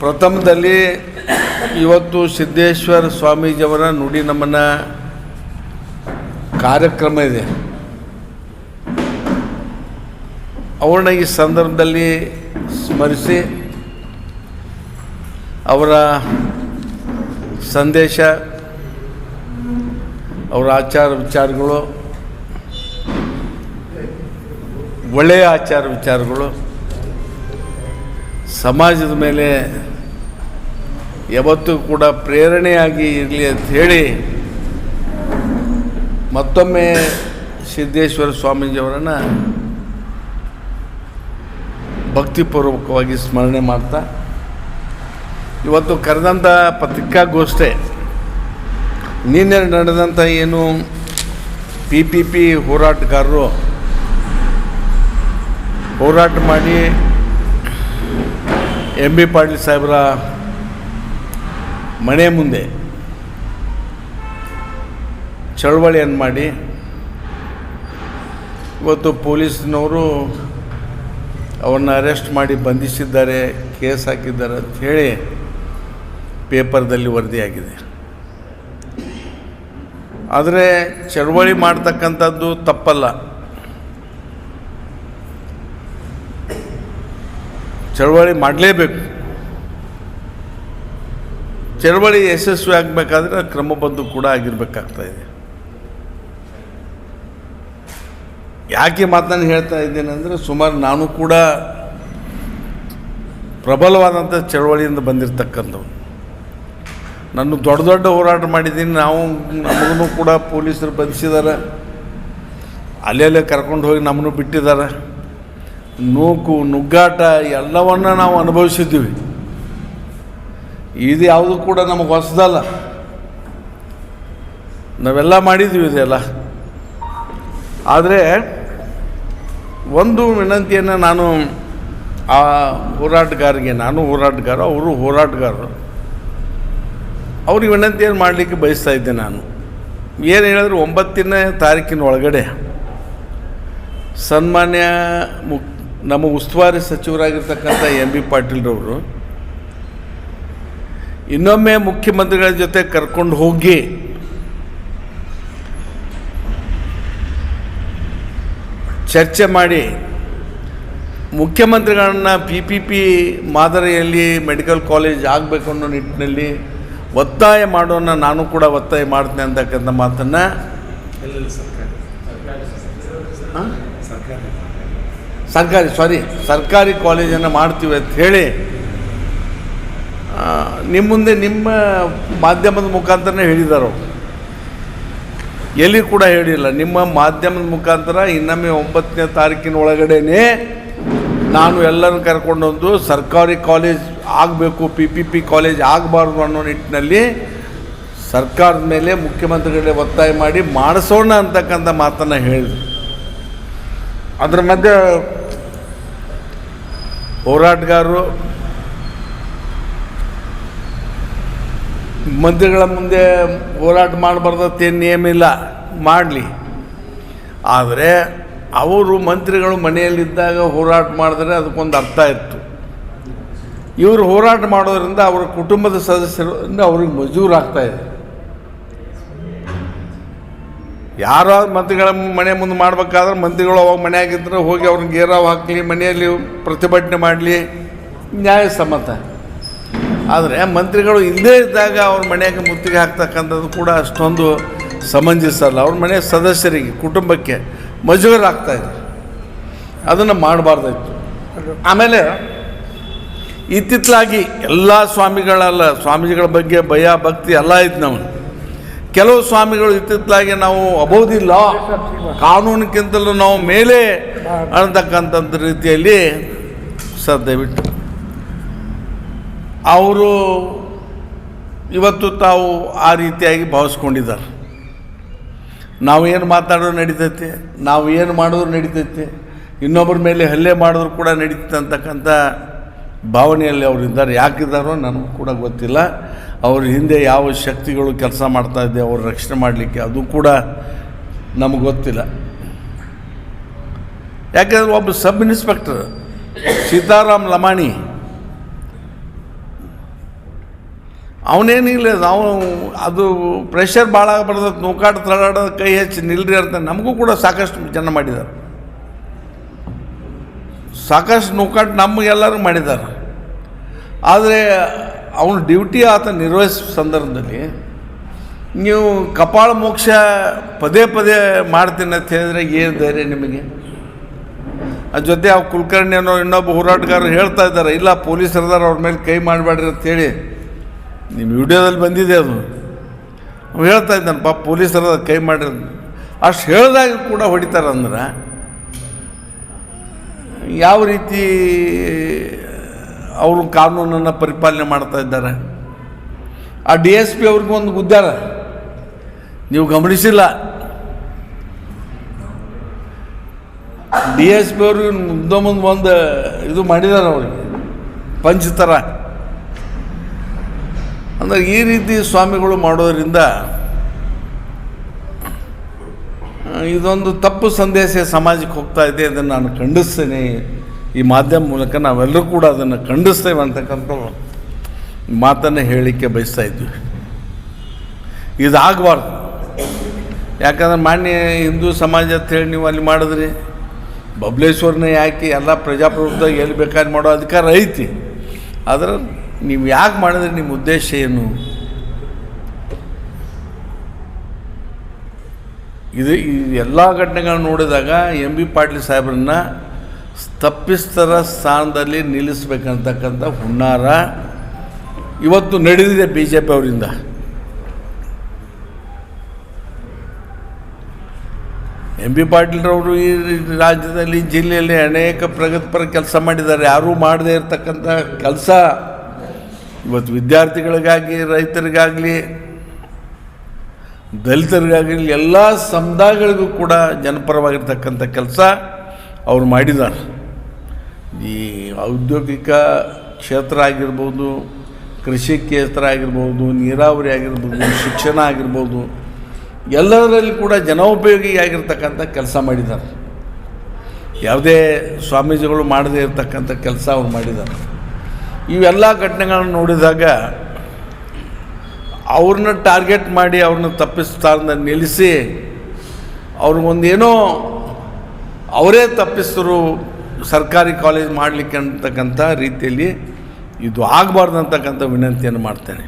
ಪ್ರಥಮದಲ್ಲಿ ಇವತ್ತು ಸಿದ್ದೇಶ್ವರ ಸ್ವಾಮೀಜಿಯವರ ನುಡಿ ನಮನ ಕಾರ್ಯಕ್ರಮ ಇದೆ. ಅವ್ರನ್ನ ಈ ಸಂದರ್ಭದಲ್ಲಿ ಸ್ಮರಿಸಿ ಅವರ ಸಂದೇಶ, ಅವರ ಆಚಾರ ವಿಚಾರಗಳು, ಒಳ್ಳೆಯ ಆಚಾರ ವಿಚಾರಗಳು ಸಮಾಜದ ಮೇಲೆ ಯಾವತ್ತೂ ಕೂಡ ಪ್ರೇರಣೆಯಾಗಿ ಇರಲಿ ಅಂತ ಹೇಳಿ ಮತ್ತೊಮ್ಮೆ ಸಿದ್ದೇಶ್ವರ ಸ್ವಾಮೀಜಿಯವರನ್ನು ಭಕ್ತಿಪೂರ್ವಕವಾಗಿ ಸ್ಮರಣೆ ಮಾಡ್ತಾ ಇವತ್ತು ಕರೆದಂಥ ಪತ್ರಿಕಾಗೋಷ್ಠಿ ನಿನ್ನೆ ನಡೆದಂಥ ಏನು PPP ಹೋರಾಟಗಾರರು ಹೋರಾಟ ಮಾಡಿ MB ಪಾಟೀಲ್ ಸಾಹೇಬರ ಮನೆ ಮುಂದೆ ಚಳವಳಿಯನ್ನು ಮಾಡಿ ಇವತ್ತು ಪೊಲೀಸ್ನವರು ಅವ್ರನ್ನ ಅರೆಸ್ಟ್ ಮಾಡಿ ಬಂಧಿಸಿದ್ದಾರೆ, ಕೇಸ್ ಹಾಕಿದ್ದಾರೆ ಅಂತ ಹೇಳಿ ಪೇಪರ್ದಲ್ಲಿ ವರದಿಯಾಗಿದೆ. ಆದರೆ ಚಳವಳಿ ಮಾಡ್ತಕ್ಕಂಥದ್ದು ತಪ್ಪಲ್ಲ. ಚಳವಳಿ ಮಾಡಲೇಬೇಕು. ಚಳವಳಿ ಯಶಸ್ವಿ ಆಗಬೇಕಾದ್ರೆ ಕ್ರಮಬದ್ಧ ಕೂಡ ಆಗಿರಬೇಕಾಗ್ತಾಯಿದೆ. ಯಾಕೆ ಮಾತನ್ನು ಹೇಳ್ತಾ ಇದ್ದೇನೆ ಅಂದರೆ, ಸುಮಾರು ನಾನು ಕೂಡ ಪ್ರಬಲವಾದಂಥ ಚಳವಳಿಯಿಂದ ಬಂದಿರತಕ್ಕಂಥವು. ನಾನು ದೊಡ್ಡ ದೊಡ್ಡ ಹೋರಾಟ ಮಾಡಿದ್ದೀನಿ. ನಮಗೂ ಕೂಡ ಪೊಲೀಸರು ಬಂಧಿಸಿದ್ದಾರೆ, ಅಲ್ಲೆಲ್ಲೇ ಕರ್ಕೊಂಡು ಹೋಗಿ ನಮ್ಮನ್ನು ಬಿಟ್ಟಿದ್ದಾರೆ. ನೂಕು ನುಗ್ಗಾಟ ಎಲ್ಲವನ್ನ ನಾವು ಅನುಭವಿಸಿದ್ದೀವಿ. ಇದು ಯಾವುದು ಕೂಡ ನಮಗೆ ಹೊಸದಲ್ಲ, ನಾವೆಲ್ಲ ಮಾಡಿದ್ದೀವಿ ಇದೆಲ್ಲ. ಆದರೆ ಒಂದು ವಿನಂತಿಯನ್ನು ನಾನು ಆ ಹೋರಾಟಗಾರರಿಗೆ, ನಾನು ಹೋರಾಟಗಾರ, ಅವರು ಹೋರಾಟಗಾರರು, ಅವ್ರಿಗೆ ವಿನಂತಿಯನ್ನು ಮಾಡಲಿಕ್ಕೆ ಬಯಸ್ತಾ ಇದ್ದೆ. ನಾನು ಏನು ಹೇಳಿದ್ರು, 9ನೇ ತಾರೀಕಿನ ಒಳಗಡೆ ಸನ್ಮಾನ್ಯ ನಮ್ಮ ಉಸ್ತುವಾರಿ ಸಚಿವರಾಗಿರ್ತಕ್ಕಂಥ MB ಪಾಟೀಲ್ರವರು ಇನ್ನೊಮ್ಮೆ ಮುಖ್ಯಮಂತ್ರಿಗಳ ಜೊತೆ ಕರ್ಕೊಂಡು ಹೋಗಿ ಚರ್ಚೆ ಮಾಡಿ ಮುಖ್ಯಮಂತ್ರಿಗಳನ್ನ PPP ಮಾದರಿಯಲ್ಲಿ ಮೆಡಿಕಲ್ ಕಾಲೇಜ್ ಆಗಬೇಕು ಅನ್ನೋ ನಿಟ್ಟಿನಲ್ಲಿ ಒತ್ತಾಯ ಮಾಡೋಣ, ನಾನು ಕೂಡ ಒತ್ತಾಯ ಮಾಡ್ತೇನೆ ಅಂತಕ್ಕಂಥ ಮಾತನ್ನು ಸರ್ಕಾರಿ ಕಾಲೇಜನ್ನು ಮಾಡ್ತೀವಿ ಅಂತ ಹೇಳಿ ನಿಮ್ಮ ಮುಂದೆ ನಿಮ್ಮ ಮಾಧ್ಯಮದ ಮುಖಾಂತರನೇ ಹೇಳಿದ್ದಾರೆ. ಎಲ್ಲಿ ಕೂಡ ಹೇಳಿಲ್ಲ. ನಿಮ್ಮ ಮಾಧ್ಯಮದ ಮುಖಾಂತರ ಇನ್ನೊಮ್ಮೆ 9ನೇ ತಾರೀಕಿನ ಒಳಗಡೆನೇ ನಾನು ಎಲ್ಲರನ್ನು ಕರ್ಕೊಂಡೊಂದು ಸರ್ಕಾರಿ ಕಾಲೇಜ್ ಆಗಬೇಕು, PPP ಕಾಲೇಜ್ ಆಗಬಾರ್ದು ಅನ್ನೋ ನಿಟ್ಟಿನಲ್ಲಿ ಸರ್ಕಾರದ ಮೇಲೆ ಮುಖ್ಯಮಂತ್ರಿಗಳೇ ಒತ್ತಾಯ ಮಾಡಿ ಮಾಡಿಸೋಣ ಅಂತಕ್ಕಂಥ ಮಾತನ್ನು ಹೇಳಿದ್ರು. ಅದರ ಮಧ್ಯೆ ಹೋರಾಟಗಾರರು ಮಂತ್ರಿಗಳ ಮುಂದೆ ಹೋರಾಟ ಮಾಡಬಾರ್ದತ್ತೇನು ನಿಯಮ ಇಲ್ಲ, ಮಾಡಲಿ. ಆದರೆ ಅವರು ಮಂತ್ರಿಗಳು ಮನೆಯಲ್ಲಿದ್ದಾಗ ಹೋರಾಟ ಮಾಡಿದ್ರೆ ಅದಕ್ಕೊಂದು ಅರ್ಥ ಇತ್ತು. ಇವರು ಹೋರಾಟ ಮಾಡೋದ್ರಿಂದ ಅವರ ಕುಟುಂಬದ ಸದಸ್ಯರಿಂದ ಅವ್ರಿಗೆ ಮಜೂರಾಗ್ತಾಯಿದೆ. ಯಾರೋ ಮಂತ್ರಿಗಳ ಮನೆ ಮುಂದೆ ಮಾಡಬೇಕಾದ್ರೆ ಮಂತ್ರಿಗಳು ಅವಾಗ ಮನೆಯಾಗಿದ್ದರೆ ಹೋಗಿ ಅವ್ರಿಗೆ ಗೇರಾವ್ ಹಾಕಲಿ, ಮನೆಯಲ್ಲಿ ಪ್ರತಿಭಟನೆ ಮಾಡಲಿ, ನ್ಯಾಯಸಮ್ಮತ. ಆದರೆ ಮಂತ್ರಿಗಳು ಇಲ್ಲದೇ ಇದ್ದಾಗ ಅವ್ರ ಮನೆಗೆ ಮುತ್ತಿಗೆ ಹಾಕ್ತಕ್ಕಂಥದ್ದು ಕೂಡ ಅಷ್ಟೊಂದು ಸಮಂಜಸ ಅಲ್ಲ. ಅವ್ರ ಮನೆ ಸದಸ್ಯರಿಗೆ, ಕುಟುಂಬಕ್ಕೆ ಮಜೂರಾಗ್ತಾಯಿದೆ. ಅದನ್ನು ಮಾಡಬಾರ್ದಾಯ್ತು. ಆಮೇಲೆ ಇತ್ತಿತ್ತಲಾಗಿ ಎಲ್ಲ ಸ್ವಾಮಿಗಳ ಬಗ್ಗೆ ಭಯ ಭಕ್ತಿ ಎಲ್ಲ ಇತ್ತು ನಾವು. ಕೆಲವು ಸ್ವಾಮಿಗಳು ಇತ್ತಿತ್ತಲಾಗಿ ನಾವು ಅಬೋದಿಲ್ಲ, ಕಾನೂನಿಗಿಂತಲೂ ನಾವು ಮೇಲೆ ಅನ್ನತಕ್ಕಂಥ ರೀತಿಯಲ್ಲಿ ದಯವಿಟ್ಟು ಅವರು ಇವತ್ತು ತಾವು ಆ ರೀತಿಯಾಗಿ ಭಾವಿಸ್ಕೊಂಡಿದ್ದಾರೆ. ನಾವು ಏನು ಮಾತಾಡೋದು ನಡೀತೈತೆ, ನಾವು ಏನು ಮಾಡಿದ್ರು ನಡೀತೈತೆ, ಇನ್ನೊಬ್ಬರ ಮೇಲೆ ಹಲ್ಲೆ ಮಾಡಿದ್ರು ಕೂಡ ನಡೀತೈತೆ ಅಂತಕ್ಕಂಥ ಭಾವನೆಯಲ್ಲಿ ಅವರಿದ್ದಾರೆ. ಯಾಕಿದ್ದಾರೋ ನನಗೂ ಕೂಡ ಗೊತ್ತಿಲ್ಲ. ಅವ್ರ ಹಿಂದೆ ಯಾವ ಶಕ್ತಿಗಳು ಕೆಲಸ ಮಾಡ್ತಾಯಿದ್ದೆ ಅವ್ರ ರಕ್ಷಣೆ ಮಾಡಲಿಕ್ಕೆ, ಅದು ಕೂಡ ನಮಗೆ ಗೊತ್ತಿಲ್ಲ. ಯಾಕೆಂದರೆ ಒಬ್ಬ ಸಬ್ ಇನ್ಸ್ಪೆಕ್ಟರ್ ಸೀತಾರಾಮ್ ಲಮಾಣಿ ಅವನೇನಿಲ್ಲ, ನಾವು ಅದು ಪ್ರೆಷರ್ ಭಾಳ ಆಗ್ಬಾರ್ದು, ನೂಕಾಟ ತಳ್ಳಾಡೋದು, ಕೈ ಹೆಚ್ಚಿ ನಿಲ್ರಿ ಅಂತ ನಮಗೂ ಕೂಡ ಸಾಕಷ್ಟು ಜನ ಮಾಡಿದ್ದಾರೆ. ಸಾಕಷ್ಟು ನೂಕಾಟ ನಮಗೆಲ್ಲರೂ ಮಾಡಿದ್ದಾರೆ. ಆದರೆ ಅವನು ಡ್ಯೂಟಿ ಆತ ನಿರ್ವಹಿಸೋ ಸಂದರ್ಭದಲ್ಲಿ ನೀವು ಕಪಾಳ ಮೋಕ್ಷ ಪದೇ ಪದೇ ಮಾಡ್ತೀನಿ ಅಂತ ಹೇಳಿದ್ರೆ ಏನು ಧೈರ್ಯ ನಿಮಗೆ? ಅದ್ರ ಜೊತೆ ಆ ಕುಲಕರ್ಣಿ ಅನ್ನೋ ಇನ್ನೊಬ್ಬ ಹೋರಾಟಗಾರರು ಹೇಳ್ತಾ ಇದ್ದಾರೆ, ಇಲ್ಲ ಪೊಲೀಸರದಾರ ಅವ್ರ ಮೇಲೆ ಕೈ ಮಾಡಬೇಡ್ರಿ ಅಂತೇಳಿ. ನಿಮ್ಮ ವಿಡಿಯೋದಲ್ಲಿ ಬಂದಿದೆ ಅದು. ಅವ್ನು ಹೇಳ್ತಾ ಇದ್ದಾನೆ, ಪಾಪ ಪೊಲೀಸರದ ಕೈ ಮಾಡಿರಿ. ಅಷ್ಟು ಹೇಳಿದಾಗ ಕೂಡ ಹೊಡಿತಾರಂದ್ರೆ ಯಾವ ರೀತಿ ಅವರು ಕಾನೂನನ್ನು ಪರಿಪಾಲನೆ ಮಾಡ್ತಾ ಇದ್ದಾರೆ? ಆ DSP ಅವ್ರಿಗೆ ಒಂದು ಗುದ್ದಾರ ನೀವು ಗಮನಿಸಿಲ್ಲ. DSP ಅವ್ರಿಗೆ ಮುಂದೆ ಒಂದು ಇದು ಮಾಡಿದ್ದಾರೆ, ಅವ್ರಿಗೆ ಪಂಚ್ ಥರ. ಅಂದರೆ ಈ ರೀತಿ ಸ್ವಾಮಿಗಳು ಮಾಡೋದರಿಂದ ಇದೊಂದು ತಪ್ಪು ಸಂದೇಶ ಸಮಾಜಕ್ಕೆ ಹೋಗ್ತಾ ಇದೆ. ಅದನ್ನು ನಾನು ಖಂಡಿಸ್ತೇನೆ. ಈ ಮಾಧ್ಯಮ ಮೂಲಕ ನಾವೆಲ್ಲರೂ ಕೂಡ ಅದನ್ನು ಖಂಡಿಸ್ತೇವೆ ಅಂತಕ್ಕಂಥ ಮಾತನ್ನು ಹೇಳಲಿಕ್ಕೆ ಬಯಸ್ತಾ ಇದ್ವಿ. ಇದಾಗಬಾರ್ದು. ಯಾಕಂದ್ರೆ ಮಾನ್ಯ ಹಿಂದೂ ಸಮಾಜ ಅಂತೇಳಿ ನೀವು ಅಲ್ಲಿ ಮಾಡಿದ್ರಿ, ಬಬಲೇಶ್ವರನೇ ಯಾಕೆ ಎಲ್ಲ ಪ್ರಜಾಪ್ರಭುತ್ವ ಎಲ್ಲಿ ಬೇಕಾದ್ರೆ ಮಾಡೋ ಅಧಿಕಾರ ಐತಿ. ಆದರೆ ನೀವು ಯಾಕೆ ಮಾಡಿದ್ರೆ ನಿಮ್ಮ ಉದ್ದೇಶ ಏನು? ಇದು ಎಲ್ಲ ಘಟನೆಗಳನ್ನ ನೋಡಿದಾಗ MB ಪಾಟೀಲ್ ಸಾಹೇಬ್ರನ್ನ ತಪ್ಪಿಸ್ತರ ಸ್ಥಾನದಲ್ಲಿ ನಿಲ್ಲಿಸ್ಬೇಕಂತಕ್ಕಂಥ ಹುನ್ನಾರ ಇವತ್ತು ನಡೆದಿದೆ BJP ಅವರಿಂದ. MB ಪಾಟೀಲ್ರವರು ಈ ರಾಜ್ಯದಲ್ಲಿ, ಜಿಲ್ಲೆಯಲ್ಲಿ ಅನೇಕ ಪ್ರಗತಿಪರ ಕೆಲಸ ಮಾಡಿದ್ದಾರೆ. ಯಾರೂ ಮಾಡದೇ ಇರತಕ್ಕಂಥ ಕೆಲಸ ಇವತ್ತು ವಿದ್ಯಾರ್ಥಿಗಳಿಗಾಗಿ, ರೈತರಿಗಾಗಲಿ, ದಲಿತರಿಗಾಗಲಿ ಎಲ್ಲ ಸಮುದಾಯಗಳಿಗೂ ಕೂಡ ಜನಪರವಾಗಿರ್ತಕ್ಕಂಥ ಕೆಲಸ ಅವ್ರು ಮಾಡಿದ್ದಾರೆ. ಈ ಔದ್ಯೋಗಿಕ ಕ್ಷೇತ್ರ ಆಗಿರ್ಬೋದು, ಕೃಷಿ ಕ್ಷೇತ್ರ ಆಗಿರ್ಬೋದು, ನೀರಾವರಿ ಆಗಿರ್ಬೋದು, ಶಿಕ್ಷಣ ಆಗಿರ್ಬೋದು, ಎಲ್ಲದರಲ್ಲಿ ಕೂಡ ಜನೋಪಯೋಗಿಯಾಗಿರ್ತಕ್ಕಂಥ ಕೆಲಸ ಮಾಡಿದ್ದಾರೆ. ಯಾವುದೇ ಸ್ವಾಮೀಜಿಗಳು ಮಾಡದೇ ಇರತಕ್ಕಂಥ ಕೆಲಸ ಅವ್ರು ಮಾಡಿದ್ದಾರೆ. ಇವೆಲ್ಲ ಘಟನೆಗಳನ್ನು ನೋಡಿದಾಗ ಅವ್ರನ್ನ ಟಾರ್ಗೆಟ್ ಮಾಡಿ ಅವ್ರನ್ನ ತಪ್ಪಿಸ್ತಾರನ್ನ ನಿಲ್ಲಿಸಿ ಅವ್ರಿಗೊಂದೇನೋ ಅವರೇ ತಪ್ಪಿಸ್ತರು ಸರ್ಕಾರಿ ಕಾಲೇಜ್ ಮಾಡಲಿಕ್ಕೆ ಅಂತಕ್ಕಂಥ ರೀತಿಯಲ್ಲಿ ಇದು ಆಗಬಾರ್ದು ಅಂತಕ್ಕಂಥ ವಿನಂತಿಯನ್ನು ಮಾಡ್ತೇನೆ.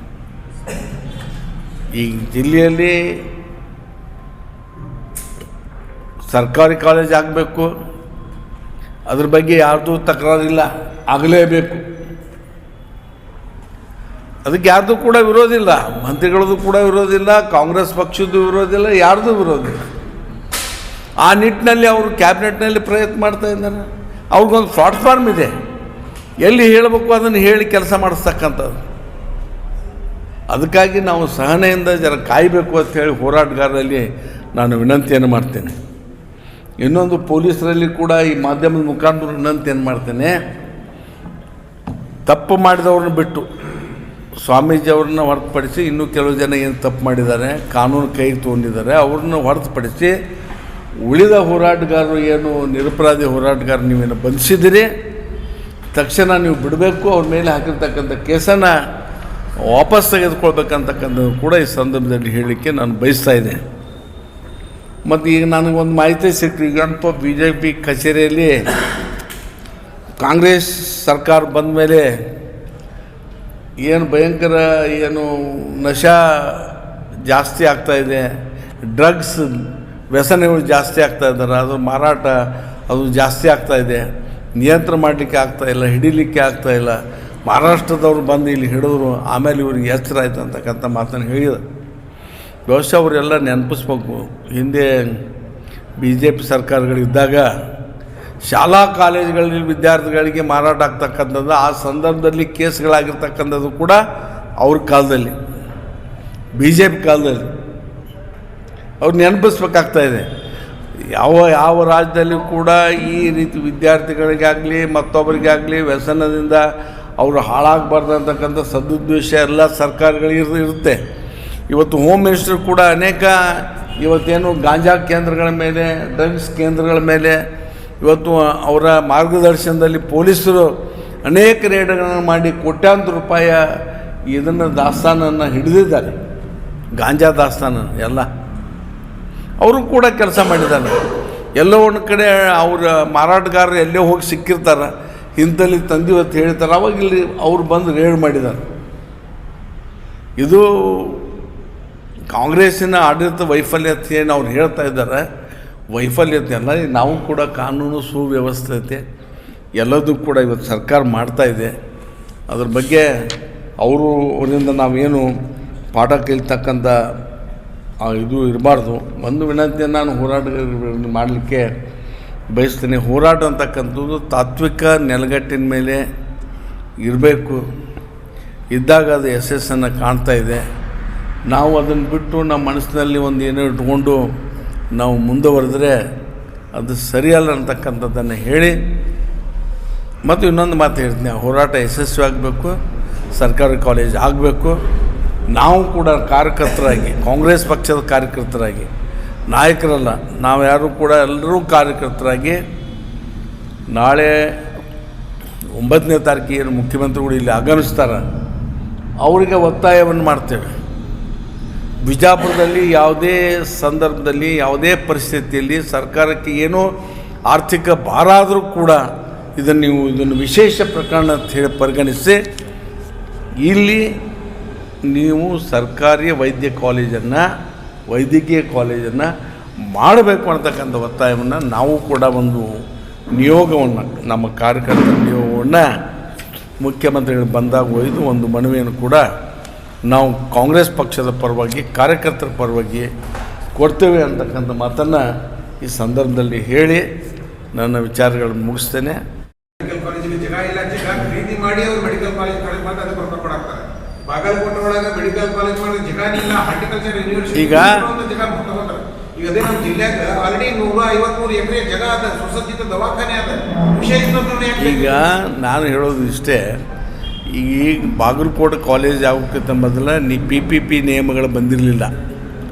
ಈ ಜಿಲ್ಲೆಯಲ್ಲಿ ಸರ್ಕಾರಿ ಕಾಲೇಜ್ ಆಗಬೇಕು, ಅದ್ರ ಬಗ್ಗೆ ಯಾರ್ದೂ ತಕರಾರಿಲ್ಲ, ಆಗಲೇಬೇಕು. ಅದಕ್ಕೆ ಯಾರ್ದು ಕೂಡ ವಿರೋಧಿಲ್ಲ, ಮಂತ್ರಿಗಳದ್ದು ಕೂಡ ವಿರೋಧಿಲ್ಲ, ಕಾಂಗ್ರೆಸ್ ಪಕ್ಷದ್ದು ವಿರೋಧಿಲ್ಲ, ಯಾರ್ದು ವಿರೋಧಿಲ್ಲ. ಆ ನಿಟ್ಟಿನಲ್ಲಿ ಅವರು ಕ್ಯಾಬಿನೆಟ್ನಲ್ಲಿ ಪ್ರಯತ್ನ ಮಾಡ್ತಾ ಇದ್ದಾರೆ. ಅವ್ರಿಗೊಂದು ಪ್ಲಾಟ್ಫಾರ್ಮ್ ಇದೆ, ಎಲ್ಲಿ ಹೇಳಬೇಕು ಅದನ್ನು ಹೇಳಿ ಕೆಲಸ ಮಾಡಿಸ್ತಕ್ಕಂಥದ್ದು. ಅದಕ್ಕಾಗಿ ನಾವು ಸಹನೆಯಿಂದ ಜರ ಕಾಯಬೇಕು ಅಂತ ಹೇಳಿ ಹೋರಾಟಗಾರರಲ್ಲಿ ನಾನು ವಿನಂತಿಯನ್ನು ಮಾಡ್ತೇನೆ. ಇನ್ನೊಂದು ಪೊಲೀಸರಲ್ಲಿ ಕೂಡ ಈ ಮಾಧ್ಯಮದ ಮುಖಾಂತರ ವಿನಂತಿಯನ್ನು ಮಾಡ್ತೇನೆ, ತಪ್ಪು ಮಾಡಿದವ್ರನ್ನ ಬಿಟ್ಟು ಸ್ವಾಮೀಜಿಯವ್ರನ್ನ ಹೊರತುಪಡಿಸಿ ಇನ್ನೂ ಕೆಲವು ಜನ ಏನು ತಪ್ಪು ಮಾಡಿದ್ದಾರೆ, ಕಾನೂನು ಕೈಗೆ ತೊಗೊಂಡಿದ್ದಾರೆ, ಅವ್ರನ್ನ ಹೊರತುಪಡಿಸಿ ಉಳಿದ ಹೋರಾಟಗಾರರು, ಏನು ನಿರಪರಾಧಿ ಹೋರಾಟಗಾರರು ನೀವೇನು ಬಂಧಿಸಿದಿರಿ, ತಕ್ಷಣ ನೀವು ಬಿಡಬೇಕು. ಅವ್ರ ಮೇಲೆ ಹಾಕಿರ್ತಕ್ಕಂಥ ಕೇಸನ್ನು ವಾಪಸ್ ತೆಗೆದುಕೊಳ್ಬೇಕಂತಕ್ಕಂಥದ್ದು ಕೂಡ ಈ ಸಂದರ್ಭದಲ್ಲಿ ಹೇಳಲಿಕ್ಕೆ ನಾನು ಬಯಸ್ತಾ ಇದ್ದೇನೆ. ಮತ್ತು ಈಗ ನನಗೊಂದು ಮಾಹಿತಿ ಸಿಕ್ತು, ಈಗಂತೂ BJP ಕಚೇರಿಯಲ್ಲಿ ಕಾಂಗ್ರೆಸ್ ಸರ್ಕಾರ ಬಂದ ಮೇಲೆ ಏನು ಭಯಂಕರ ಏನು ನಶಾ ಜಾಸ್ತಿ ಆಗ್ತಾಯಿದೆ, ಡ್ರಗ್ಸ್ ವ್ಯಸನಗಳು ಜಾಸ್ತಿ ಆಗ್ತಾ ಇದ್ದಾರೆ, ಅದು ಮಾರಾಟ ಅದು ಜಾಸ್ತಿ ಆಗ್ತಾಯಿದೆ, ನಿಯಂತ್ರಣ ಮಾಡಲಿಕ್ಕೆ ಆಗ್ತಾಯಿಲ್ಲ, ಹಿಡಿಲಿಕ್ಕೆ ಆಗ್ತಾಯಿಲ್ಲ. ಮಹಾರಾಷ್ಟ್ರದವ್ರು ಬಂದು ಇಲ್ಲಿ ಹಿಡಿದ್ರು, ಆಮೇಲೆ ಇವ್ರಿಗೆ ಎಚ್ಚರ ಆಯ್ತು ಅಂತಕ್ಕಂಥ ಮಾತನ್ನು ಹೇಳಿದ. ಬಹುಶಃ ಅವರೆಲ್ಲ ನೆನಪಿಸ್ಬೇಕು, ಹಿಂದೆ BJP ಸರ್ಕಾರಗಳಿದ್ದಾಗ ಶಾಲಾ ಕಾಲೇಜುಗಳಲ್ಲಿ ವಿದ್ಯಾರ್ಥಿಗಳಿಗೆ ಮಾರಾಟ ಆಗ್ತಕ್ಕಂಥದ್ದು, ಆ ಸಂದರ್ಭದಲ್ಲಿ ಕೇಸ್ಗಳಾಗಿರ್ತಕ್ಕಂಥದ್ದು ಕೂಡ ಅವ್ರ ಕಾಲದಲ್ಲಿ, BJP ಕಾಲದಲ್ಲಿ ಅವ್ರು ನೆನಪಿಸ್ಬೇಕಾಗ್ತಾಯಿದೆ. ಯಾವ ರಾಜ್ಯದಲ್ಲಿ ಕೂಡ ಈ ರೀತಿ ವಿದ್ಯಾರ್ಥಿಗಳಿಗಾಗಲಿ ಮತ್ತೊಬ್ಬರಿಗಾಗಲಿ ವ್ಯಸನದಿಂದ ಅವರು ಹಾಳಾಗಬಾರ್ದು ಅಂತಕ್ಕಂಥ ಸದುದ್ದೇಶ ಎಲ್ಲ ಸರ್ಕಾರಗಳಿಗೆ ಇರುತ್ತೆ. ಇವತ್ತು ಹೋಮ್ ಮಿನಿಸ್ಟರ್ ಕೂಡ ಅನೇಕ ಇವತ್ತೇನು ಗಾಂಜಾ ಕೇಂದ್ರಗಳ ಮೇಲೆ, ಡ್ರಗ್ಸ್ ಕೇಂದ್ರಗಳ ಮೇಲೆ ಇವತ್ತು ಅವರ ಮಾರ್ಗದರ್ಶನದಲ್ಲಿ ಪೊಲೀಸರು ಅನೇಕ ರೇಡ್ಗಳನ್ನು ಮಾಡಿ ಕೋಟ್ಯಾಂತರ ರೂಪಾಯಿ ಇದನ್ನು ದಾಸ್ತಾನನ್ನು ಹಿಡಿದಿದ್ದಾರೆ, ಗಾಂಜಾ ದಾಸ್ತಾನ ಎಲ್ಲ ಅವರು ಕೂಡ ಕೆಲಸ ಮಾಡಿದ್ದಾರೆ. ಎಲ್ಲೋ ಒಂದು ಕಡೆ ಅವ್ರ ಮಾರಾಟಗಾರರು ಎಲ್ಲೇ ಹೋಗಿ ಸಿಕ್ಕಿರ್ತಾರೆ, ಇಂಥಲ್ಲಿ ತಂದೀವಿ ಅಂತ ಹೇಳ್ತಾರೆ, ಅವಾಗ ಇಲ್ಲಿ ಅವ್ರು ಬಂದು ರೇಡ್ ಮಾಡಿದ್ದಾರೆ. ಇದು ಕಾಂಗ್ರೆಸ್ಸಿನ ಆಡಳಿತ ವೈಫಲ್ಯತೆ ಏನು ಅವ್ರು ಹೇಳ್ತಾ ಇದ್ದಾರೆ, ವೈಫಲ್ಯತೆ ಅಲ್ಲ. ನಾವು ಕೂಡ ಕಾನೂನು ಸುವ್ಯವಸ್ಥತೆ ಎಲ್ಲದೂ ಕೂಡ ಇವತ್ತು ಸರ್ಕಾರ ಮಾಡ್ತಾಯಿದೆ. ಅದ್ರ ಬಗ್ಗೆ ಅವರಿಂದ ನಾವೇನು ಪಾಠ ಕಲಿತಕ್ಕಂಥ ಇದು ಇರಬಾರ್ದು. ಒಂದು ವಿನಂತಿಯನ್ನು ನಾನು ಹೋರಾಟ ಮಾಡಲಿಕ್ಕೆ ಬಯಸ್ತೀನಿ. ಹೋರಾಟ ಅಂತಕ್ಕಂಥದ್ದು ತಾತ್ವಿಕ ನೆಲಗಟ್ಟಿನ ಮೇಲೆ ಇರಬೇಕು. ಇದ್ದಾಗ ಅದು ಯಶಸ್ಸನ್ನು ಕಾಣ್ತಾ ಇದೆ. ನಾವು ಅದನ್ನು ಬಿಟ್ಟು ನಮ್ಮ ಮನಸ್ಸಿನಲ್ಲಿ ಒಂದು ಏನೋ ಇಟ್ಕೊಂಡು ನಾವು ಮುಂದುವರೆದ್ರೆ ಅದು ಸರಿಯಲ್ಲ ಅಂತಕ್ಕಂಥದ್ದನ್ನು ಹೇಳಿ, ಮತ್ತು ಇನ್ನೊಂದು ಮಾತು ಹೇಳ್ತೀನಿ, ಹೋರಾಟ ಯಶಸ್ವಿ ಆಗಬೇಕು, ಸರ್ಕಾರಿ ಕಾಲೇಜ್ ಆಗಬೇಕು. ನಾವು ಕೂಡ ಕಾರ್ಯಕರ್ತರಾಗಿ, ಕಾಂಗ್ರೆಸ್ ಪಕ್ಷದ ಕಾರ್ಯಕರ್ತರಾಗಿ, ನಾಯಕರಲ್ಲ ನಾವು ಯಾರು ಕೂಡ ಎಲ್ಲರೂ ಕಾರ್ಯಕರ್ತರಾಗಿ ನಾಳೆ 9ನೇ ತಾರೀಕಿಗೆ ಏನು ಮುಖ್ಯಮಂತ್ರಿಗಳು ಇಲ್ಲಿ ಆಗಮಿಸ್ತಾರೆ ಅವರಿಗೆ ಒತ್ತಾಯವನ್ನು ಮಾಡ್ತೇವೆ. ಬಿಜಾಪುರದಲ್ಲಿ ಯಾವುದೇ ಸಂದರ್ಭದಲ್ಲಿ ಯಾವುದೇ ಪರಿಸ್ಥಿತಿಯಲ್ಲಿ ಸರ್ಕಾರಕ್ಕೆ ಏನೋ ಆರ್ಥಿಕ ಭಾರ ಆದರೂ ಕೂಡ ಇದನ್ನು ವಿಶೇಷ ಪ್ರಕರಣ ಅಂತ ಹೇಳಿ ಪರಿಗಣಿಸಿ ಇಲ್ಲಿ ನೀವು ಸರ್ಕಾರಿ ವೈದ್ಯಕೀಯ ಕಾಲೇಜನ್ನು ಮಾಡಬೇಕು ಅಂತಕ್ಕಂಥ ಒತ್ತಾಯವನ್ನು ನಾವು ಕೂಡ ಒಂದು ನಿಯೋಗವನ್ನು, ನಮ್ಮ ಕಾರ್ಯಕರ್ತರ ನಿಯೋಗವನ್ನು ಮುಖ್ಯಮಂತ್ರಿಗಳು ಬಂದಾಗ ಒಯ್ದು ಒಂದು ಮನವಿಯನ್ನು ಕೂಡ ನಾವು ಕಾಂಗ್ರೆಸ್ ಪಕ್ಷದ ಪರವಾಗಿ, ಕಾರ್ಯಕರ್ತರ ಪರವಾಗಿ ಕೊಡ್ತೇವೆ ಅಂತಕ್ಕಂಥ ಮಾತನ್ನು ಈ ಸಂದರ್ಭದಲ್ಲಿ ಹೇಳಿ ನನ್ನ ವಿಚಾರಗಳನ್ನು ಮುಗಿಸ್ತೇನೆ. ಮೆಡಿಕಲ್ ಕಾಲೇಜಿಗೆ ಜಾಗ ಇಲ್ಲ, ಜಾಗ ಖರೀದಿ ಮಾಡಿ ಅವರು ಮೆಡಿಕಲ್ ಕಾಲೇಜ್ ಬಂದು ಅದಕ್ಕೆ ರೊಕ್ಕ ಕೊಡಾಕ್ತಾರೆ. ಬಾಗಲಕೋಟೆ ಒಳಗೆ ಮೆಡಿಕಲ್ ಕಾಲೇಜ್ ಮಾಡಿದ್ರೆ ಜಾಗ ಇಲ್ಲ, ಹಾರ್ಟಿಕಲ್ಚರ್ ಯೂನಿವರ್ಸಿಟಿ ಈಗ ತಗೋತಾರೆ. ಈಗ ಅದೇ ನಮ್ಮ ಜಿಲ್ಲೆಗ ಆಲ್ರೆಡಿ 153 ಎಕರೆ ಜಾಗ ಅದ, ಸುಸಜ್ಜಿತ ದವಾಖಾನೆ ಅದ. ಈಗ ನಾನು ಹೇಳೋದು ಇಷ್ಟೇ, ಈಗ ಬಾಗಲಕೋಟೆ ಕಾಲೇಜ್ ಆಗೋಕ್ಕಿಂತ ಮೊದಲು PPP ನಿಯಮಗಳು ಬಂದಿರಲಿಲ್ಲ.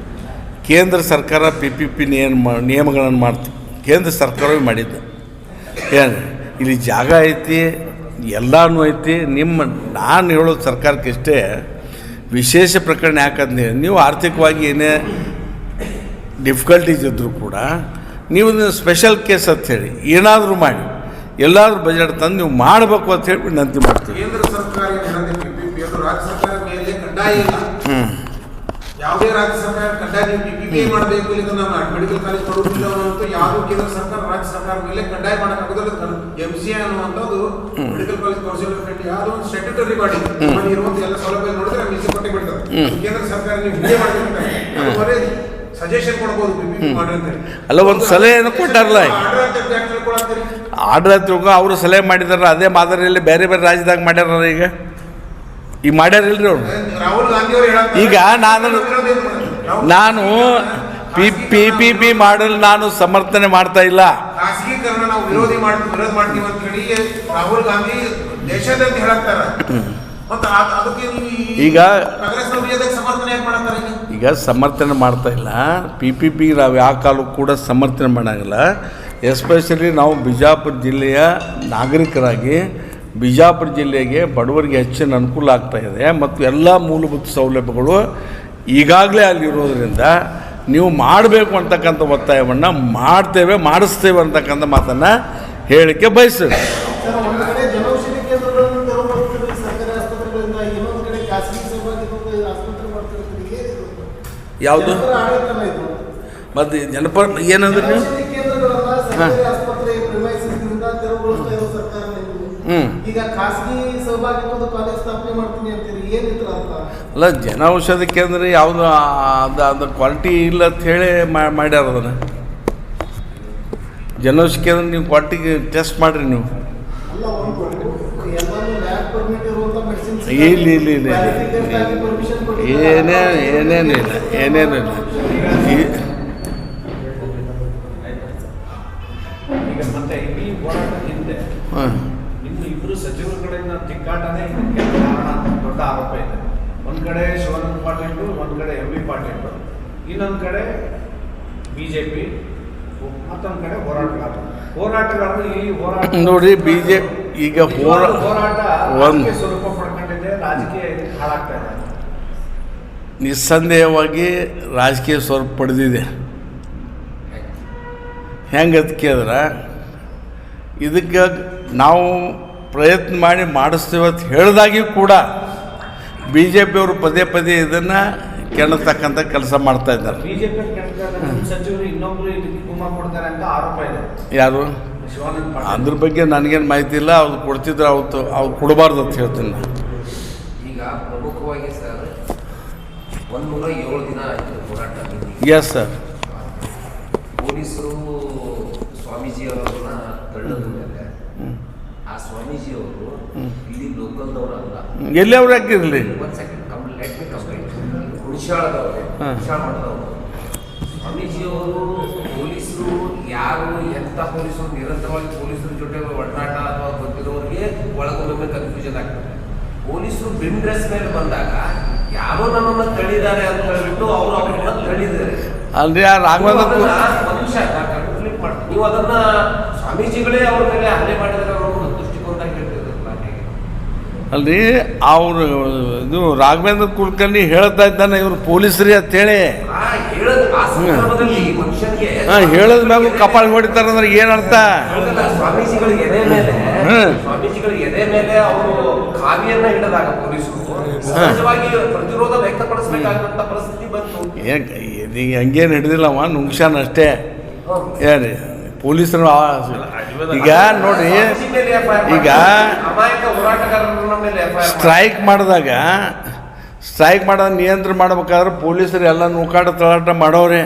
ಕೇಂದ್ರ ಸರ್ಕಾರ PPP ನಿಯಮಗಳನ್ನು ಮಾಡ್ತು, ಕೇಂದ್ರ ಸರ್ಕಾರವೇ ಮಾಡಿದ್ದು. ಏನು ಇಲ್ಲಿ ಜಾಗ ಐತಿ, ಎಲ್ಲನೂ ಐತಿ. ನಾನು ಹೇಳೋದು ಸರ್ಕಾರಕ್ಕೆ ಇಷ್ಟೇ, ವಿಶೇಷ ಪ್ರಕರಣ ಯಾಕಂದ್ರೆ ನೀವು ಆರ್ಥಿಕವಾಗಿ ಏನೇ ಡಿಫಿಕಲ್ಟೀಸ್ ಇದ್ದರೂ ಕೂಡ ನೀವು ಸ್ಪೆಷಲ್ ಕೇಸ್ ಅಂತ ಹೇಳಿ ಏನಾದರೂ ಮಾಡಿ ಎಲ್ಲಾದರೂ ಬಜೆಟ್ ತಂದು ನೀವು ಮಾಡಬೇಕು ಅಂತ ಹೇಳಿ ವಿನಂತಿ ಮಾಡ್ತೀವಿ. ಕೇಂದ್ರ ಸರ್ಕಾರ ರಾಜ್ಯ ಸರ್ಕಾರ ಮೇಲೆ ಕಡ್ಡಾಯ ಇಲ್ಲ. ಯಾವುದೇ ರಾಜ್ಯ ಸರ್ಕಾರ ಕಡ್ಡಾಯ PPP ಮಾಡಬೇಕು, ಇಲ್ಲ ನಾವು ಮೆಡಿಕಲ್ ಕಾಲೇಜ್ ಕೊಡುವುದಿಲ್ಲ ಅನ್ನೋದು ಯಾವುದೂ ಕೇಂದ್ರ ಸರ್ಕಾರ ರಾಜ್ಯ ಸರ್ಕಾರ ಮೇಲೆ ಕಡ್ಡಾಯ ಮಾಡೋಕ್ಕಾಗೋದಿಲ್ಲ. MCA ಅನ್ನುವಂಥದ್ದು ಮೆಡಿಕಲ್ ಕಾಲೇಜ್ ಕೌನ್ಸಿಲ್ ಯಾವುದೋ ಒಂದು ಸ್ಟ್ಯಾಟ್ಯೂಟರಿ ಬಾಡಿ ಇರುವಂಥ ಎಲ್ಲ ಸೌಲಭ್ಯ ನೋಡಿದ್ರೆ ಮೀಸಲು ಕೊಟ್ಟೆ ಬಿಡ್ತಾರೆ. ಕೇಂದ್ರ ಸರ್ಕಾರ ನೀವು ಹಿಂದೆ ಮಾಡಬೇಕಾದ್ರೆ ಸಜೆಷನ್ ಕೊಡ್ಬೋದು PPP ಮಾಡ್ರಿ ಅಂತ. ಅಲ್ಲ, ಒಂದು ಸಲಹೆಯನ್ನು ಕೊಟ್ಟಾರಲ್ಲ, ಆಡಳಿತ ಅವರು ಸಲಹೆ ಮಾಡಿದಾರ, ಅದೇ ಮಾದರಿಯಲ್ಲಿ ಬೇರೆ ಬೇರೆ ರಾಜ್ಯದಾಗ ಮಾಡ್ಯಾರ. ಈಗ ಮಾಡ್ಯಾರಿಲ್ರಿ ಅವರು. ರಾಹುಲ್ ಗಾಂಧಿ ಅವರು ಈಗ ನಾನು PPP ಮಾಡಲು ನಾನು ಸಮರ್ಥನೆ ಮಾಡ್ತಾ ಇಲ್ಲ. ಖಾಸಗೀಕರಣ ನಾವು ವಿರೋಧ ಮಾಡ್ತೀವಿ ಅಂತ ಹೇಳಿ ರಾಹುಲ್ ಗಾಂಧಿ ದೇಶಾದ್ಯಂತ ಹೇಳಕ್ತಾರ. ಈಗ ಸಮರ್ಥನೆ ಮಾಡ್ತಾ ಇಲ್ಲ. PPP ನಾವು ಯಾವ ಕಾಲಕ್ಕೂ ಕೂಡ ಸಮರ್ಥನೆ ಮಾಡೋಂಗಿಲ್ಲ. ಎಸ್ಪೆಷಲಿ ನಾವು ಬಿಜಾಪುರ ಜಿಲ್ಲೆಯ ನಾಗರಿಕರಾಗಿ ಬಿಜಾಪುರ ಜಿಲ್ಲೆಗೆ ಬಡವರಿಗೆ ಹೆಚ್ಚಿನ ಅನುಕೂಲ ಆಗ್ತಾಯಿದೆ ಮತ್ತು ಎಲ್ಲ ಮೂಲಭೂತ ಸೌಲಭ್ಯಗಳು ಈಗಾಗಲೇ ಅಲ್ಲಿರೋದ್ರಿಂದ ನೀವು ಮಾಡಬೇಕು ಅಂತಕ್ಕಂಥ ಒತ್ತಾಯವನ್ನು ಮಾಡಿಸ್ತೇವೆ ಅಂತಕ್ಕಂಥ ಮಾತನ್ನು ಹೇಳಲಿಕ್ಕೆ ಬಯಸ್ತೇವೆ. ಯಾವುದು ಮತ್ತು ಜನಪ ಏನಂದ್ರೆ ನೀವು ಅಲ್ಲ, ಜನೌಷಧಿ ಕೇಂದ್ರ ಯಾವುದು ಅದು ಕ್ವಾಲಿಟಿ ಇಲ್ಲ ಅಂತ ಹೇಳಿ ಮಾಡ್ಯಾರ. ಅದನ್ನು ಜನೌಷಧಿ ಕೇಂದ್ರ ನೀವು ಕ್ವಾಲಿಟಿಗೆ ಟೆಸ್ಟ್ ಮಾಡಿರಿ ನೀವು. ಇಲ್ಲ ಏನೇನಿಲ್ಲ. ಇಬ್ಬರು ಸಚಿವರ ಕಡೆಯಿಂದ ತಿಕ್ಕಾಟನೇ ಇದಕ್ಕೆ ಕಾರಣ ದೊಡ್ಡ ಆರೋಪ ಇದೆ. ಒಂದ್ ಕಡೆ ಶಿವಾನಂದ ಪಾಟೀಲ್, ಒಂದ್ ಕಡೆ MB ಪಾಟೀಲ್, ಇನ್ನೊಂದ್ ಕಡೆ BJP, ಮತ್ತೊಂದ್ ಕಡೆ ಹೋರಾಟಗಾರರು. ಈ ಹೋರಾಟ ನೋಡಿ, BJP ಈಗ ಹೋರಾಟ ಸ್ವರೂಪ ಪಡ್ಕೊಂಡಿದೆ, ರಾಜಕೀಯ ಹಾಳಾಗ್ತದೆ. ನಿಸ್ಸಂದೇಹವಾಗಿ ರಾಜಕೀಯ ಸ್ವರೂಪ ಪಡೆದಿದೆ. ಹೆಂಗೆ ಅದಕ್ಕೆ ಅಂದ್ರೆ ಇದಕ್ಕೆ ನಾವು ಪ್ರಯತ್ನ ಮಾಡಿ ಮಾಡಿಸ್ತೀವಿ ಅಂತ ಹೇಳಿದಾಗಿ ಕೂಡ ಬಿ ಜೆ ಪಿಯವರು ಪದೇ ಪದೇ ಇದನ್ನು ಕೆಣತಕ್ಕಂಥ ಕೆಲಸ ಮಾಡ್ತಾ ಇದ್ದಾರೆ. ಯಾರು ಅದ್ರ ಬಗ್ಗೆ ನನಗೇನು ಮಾಹಿತಿ ಇಲ್ಲ. ಅವ್ರು ಕೊಡ್ತಿದ್ರೆ ಅವ್ರು ಕೊಡಬಾರ್ದು ಅಂತ ಹೇಳ್ತೀನಿ ನಾನು. ಈಗ ಪ್ರಮುಖವಾಗಿ ಸರ್ 107 ದಿನ ಆಯಿತು ಹೋರಾಟ. Yes sir. ಪೊಲೀಸರು ಸ್ವಾಮೀಜಿಯವರನ್ನ ತಳ್ಳದ ಮೇಲೆ ಆ ಸ್ವಾಮೀಜಿಯವರು ಇಲ್ಲಿ ಲೋಕಲ್ದವರು ಅಲ್ಲ. ಎಲ್ಲಿ ಅವ್ರು ಯಾಕಿರಲಿ? ಒಂದು second let me complete. ಹುಣಸಾಳದವರು, Hunasala ಮಠದವರು. ಸ್ವಾಮೀಜಿಯವರು ಪೊಲೀಸರು ಯಾರು ಎಂಥ ಪೊಲೀಸರು ನಿರಂತರವಾಗಿ ಪೊಲೀಸರ ಜೊತೆ ಒಡನಾಟ ಅಥವಾ ಗೊತ್ತಿರೋರಿಗೆ ಒಳಗೊಮ್ಮೆ ಕನ್ಫ್ಯೂಷನ್ ಆಗ್ತದೆ. ಪೊಲೀಸರು ಬಿನ್ ಡ್ರೆಸ್ ಮೇಲೆ ಬಂದಾಗ ಯಾರೋ ನಮ್ಮನ್ನು ತಳ್ಳಿದ್ದಾರೆ ಅಂತ ಹೇಳ್ಬಿಟ್ಟು ಅವರು ಅವ್ರನ್ನ ತಳ್ಳಿದ್ದಾರೆ. ಅಲ್ರಿ ಆ ರಾಘವೇಂದ್ರ ನಿಮಿಷ ಕಂಪ್ಲೀಟ್ ಮಾಡ್ತೀನಿ. ನೀವು ಅದನ್ನ ಸ್ವಾಮೀಜಿಗಳೇ ಅವ್ರ ಮೇಲೆ ಹಲ್ಲೆ ಮಾಡಿದರೆ ಅವರು ದೃಷ್ಟಿಕೋನದಾಗ ಹೇಳ್ತಿದ್ರು. ಅಲ್ರಿ ಅವರು ಇದು ರಾಘವೇಂದ್ರ ಕುಲಕರ್ಣಿ ಹೇಳ್ತಾ ಇದ್ದಾನೆ ಇವರು ಪೊಲೀಸರಿ ಅಂತೇಳಿ ಹೇಳದ ಮ್ಯಾಗ ಕಪಾಳ ಹೊಡಿತಾರಂದ್ರೆ ಏನರ್ಥ? ಸ್ವಾಮೀಜಿಗಳಿಗೆ ಎದೆ ಮೇಲೆ ಸ್ವಾಮೀಜಿಗಳಿಗೆ ಎದೆ ಮೇಲೆ ಅವರು ಕಾವಿಯನ್ನ ಹಿಡಿದಾಗ ಪೊಲೀಸರು ಸಹಜವಾಗಿ ಪ್ರತಿರೋಧ ವ್ಯಕ್ತಪಡಿಸಬೇಕಾದಂತ ಪರಿಸ್ಥಿತಿ ಬಂತು. ಹಂಗೇನು ಹಿಡಿದಿಲ್ಲವ ನುಂಗ್ಸಾನ ಅಷ್ಟೇ. ಏನ್ರಿ ಪೊಲೀಸರು ಈಗ ನೋಡಿ, ಈಗ ಸ್ಟ್ರೈಕ್ ಮಾಡಿದಾಗ ನಿಯಂತ್ರಣ ಮಾಡ್ಬೇಕಾದ್ರೆ ಪೊಲೀಸರು ಎಲ್ಲ ನೂಕಾಟ ತಳಾಟ ಮಾಡೋರೆ.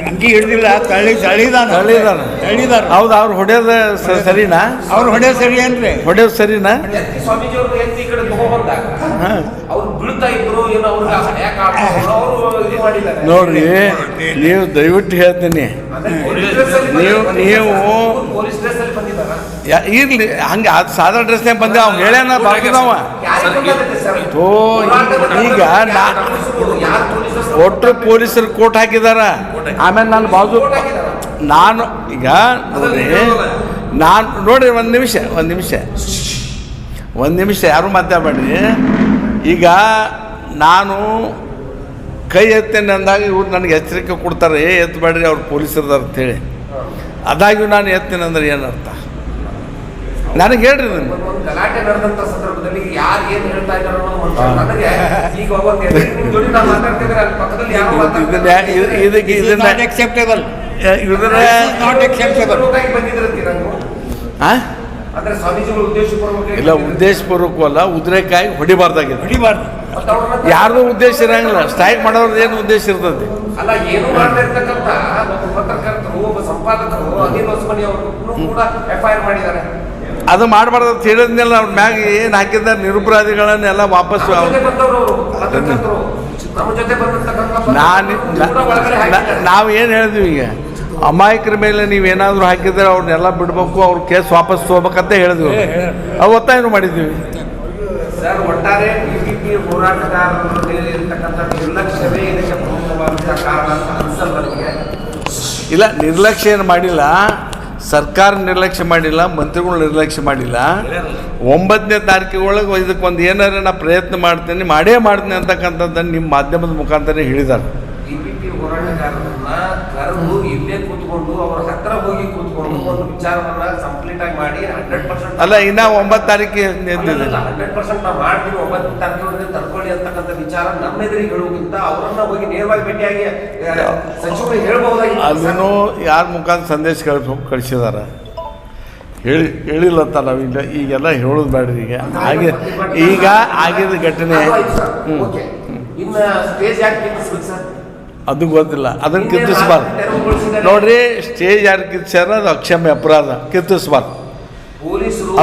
ಅಂಗಿ ಹಿಡಿದಿಲ್ಲ, ತಳ್ಳಿದಾರ. ಹೌದು, ಅವ್ರು ಹೊಡೆಯೋದು ಸರಿನಾ? ಅವ್ರು ಹೊಡೆಯೋದು ಸರಿ ಏನ್ರಿ? ಹೊಡೆಯೋದು ಸರಿನಾ? ನೋಡ್ರಿ, ನೀವು ದಯವಿಟ್ಟು ಹೇಳ್ತೀನಿ, ನೀವು ಇರ್ಲಿ ಹಂಗೆ ಅದು ಸಾಧಾರಣ ಡ್ರೆಸ್ನಾಗ ಬಂದೆ ಅವ್ನು ಹೇಳ್ಯಾನ ಬಾರ್ದಾವ. ಈಗ ಒಟ್ಟು ಪೊಲೀಸರು ಕೋಟ್ ಹಾಕಿದಾರ. ಆಮೇಲೆ ನಾನು ಬಾಜು ನಾನು ಈಗ ನೋಡಿ ಒಂದು ನಿಮಿಷ ಯಾರು ಮಾತಾಡಬೇಡ್ರಿ. ಈಗ ನಾನು ಕೈ ಎತ್ತೇನೆ ಅಂದಾಗ ಇವ್ರು ನನಗೆ ಎಚ್ಚರಿಕೆ ಕೊಡ್ತಾರೆ, ಎತ್ತಬೇಡ್ರಿ ಅವ್ರು ಪೊಲೀಸರದಾರ ಅಂತೇಳಿ. ಅದಾಗಿಯೂ ನಾನು ಎತ್ತೇನೆ ಅಂದ್ರೆ ಏನರ್ಥ? ನನಗೆ ಹೇಳ್ರಿ. ಗಲಾಟೆ ನಡೆದಂತ ಸಂದರ್ಭದಲ್ಲಿ ಯಾರು ಏನು ಹೇಳ್ತಾ ಇದ್ದಾರೆ ಇಲ್ಲ, ಉದ್ದೇಶಪೂರ್ವಕವಲ್ಲ, ಉದ್ರೇಕಾಗಿ ಹೊಡಿಬಾರ್ದಾಗಿದೆ. ಯಾರ್ದು ಉದ್ದೇಶ ಇರಂಗಿಲ್ಲ. ಸ್ಟ್ರೈಕ್ ಮಾಡೋರ್ದು ಏನು ಉದ್ದೇಶ ಇರ್ತದೆ? ಅಲ್ಲ, ಏನು ಮಾಡ್ತಾ ಇರ್ತಕ್ಕಂಥ ಪತ್ರಕರ್ತರು, ಒಬ್ಬ ಸಂಪಾದಕರು ಅನಿಲ್ ಹೊಸಮನಿ ಅವರು ಕೂಡ FIR ಮಾಡಿದ್ದಾರೆ. ಅದು ಮಾಡಬಾರ್ದು ಅಂತ ಹೇಳಿದ್ನೆಲ್ಲ ಅವ್ರ ಮ್ಯಾಗ ಏನು ಹಾಕಿದ್ದಾರೆ ನಿರಪರಾಧಿಗಳನ್ನೆಲ್ಲ ವಾಪಸ್ ನಾವು ಏನು ಹೇಳಿದ್ವಿ, ಈಗ ಅಮಾಯಕರ ಮೇಲೆ ನೀವೇನಾದರೂ ಹಾಕಿದ್ರೆ ಅವ್ರನ್ನೆಲ್ಲ ಬಿಡಬೇಕು, ಅವ್ರ ಕೇಸ್ ವಾಪಸ್ ತೊಗೋಬೇಕಂತ ಹೇಳಿದ್ವಿ. ಅವು ಒತ್ತಾಯನೂ ಮಾಡಿದ್ದೀವಿ. ಸರ್, ಒಟ್ಟಾರೆ PPP ಹೋರಾಟಗಾರರ ಮೇಲೆ ಇರ್ತಕ್ಕಂಥ ನಿರ್ಲಕ್ಷ್ಯವೇ ಇದಕ್ಕೆ ಪ್ರಮುಖವಾದ ಕಾರಣ ಅಂತ ಅನ್ಸಲ್ಲ ನನಗೆ. ಇಲ್ಲ, ನಿರ್ಲಕ್ಷ್ಯ ಏನು ಮಾಡಿಲ್ಲ, ಸರ್ಕಾರ ನಿರ್ಲಕ್ಷ್ಯ ಮಾಡಿಲ್ಲ, ಮಂತ್ರಿಗಳು ನಿರ್ಲಕ್ಷ್ಯ ಮಾಡಿಲ್ಲ. 9ನೇ ತಾರೀಕಿಗೆ ಒಳಗೆ ಇದಕ್ಕೊಂದು ಏನಾರ ನಾ ಪ್ರಯತ್ನ ಮಾಡ್ತೀನಿ, ಮಾಡೇ ಮಾಡ್ತೀನಿ ಅಂತಕ್ಕಂಥದ್ದನ್ನು ನಿಮ್ಮ ಮಾಧ್ಯಮದ ಮುಖಾಂತರ ಹೇಳಿದ್ದಾರೆ. PPP ಹೋರಾಟಗಾರರನ್ನ ಕರೆದು ಇಲ್ಲೇ ಕೂತ್ಕೊಂಡು ಅವ್ರ ಹತ್ರ ಹೋಗಿ ಕೂತ್ಕೊಂಡು ಒಂದು ವಿಚಾರವನ್ನ ಕಂಪ್ಲೀಟ್ ಆಗಿ ಮಾಡಿ 100% ಅಲ್ಲ, ಇನ್ನ 9 ತಾರೀಕಿಗೆ 100% ನಾವು ಮಾಡ್ತೀವಿ, 9ನೇ ತಾರೀಕಿಗೆ ತರ್ಕೊಳ್ಳಿ ಅಂತಕ್ಕಂಥ ವಿಚಾರ ನಮ್ಮ ಎದುರಿಗೆ ಹೇಳುವುದಕ್ಕಿಂತ ಅವರನ್ನ ಹೋಗಿ ನೇರವಾಗಿ ಭೇಟಿಯಾಗಿ ಸಚಿವರು ಹೇಳ್ಬಹುದಾಗಿ ಅದನ್ನು ಯಾರ ಮುಖಾಂತರ ಸಂದೇಶ ಕಳಿಸಿದಾರ ಹೇಳಿಲ್ಲತ್ತ. ನಾವಿಲ್ಲ ಈಗೆಲ್ಲ ಹೇಳೋದು ಬೇಡ್ರಿ. ಈಗ ಆಗಿದ ಘಟನೆ ಇನ್ನು ಸ್ಟೇಜ್ ಯಾಕೆ ಕಿತ್ತಿಸ್ಬೇಕು ಸರ್? ಅದು ಗೊತ್ತಿಲ್ಲ, ಅದನ್ನು ಕಿತ್ತಿಸ್ಬಾರ್ದು. ನೋಡ್ರಿ, ಸ್ಟೇಜ್ ಯಾರು ಕಿತ್ತಿಸ್ಯಾರ ಅದು ಅಕ್ಷಮ್ಯ ಅಪರಾಧ, ಕಿತ್ತಿಸ್ಬಾರ್ದು.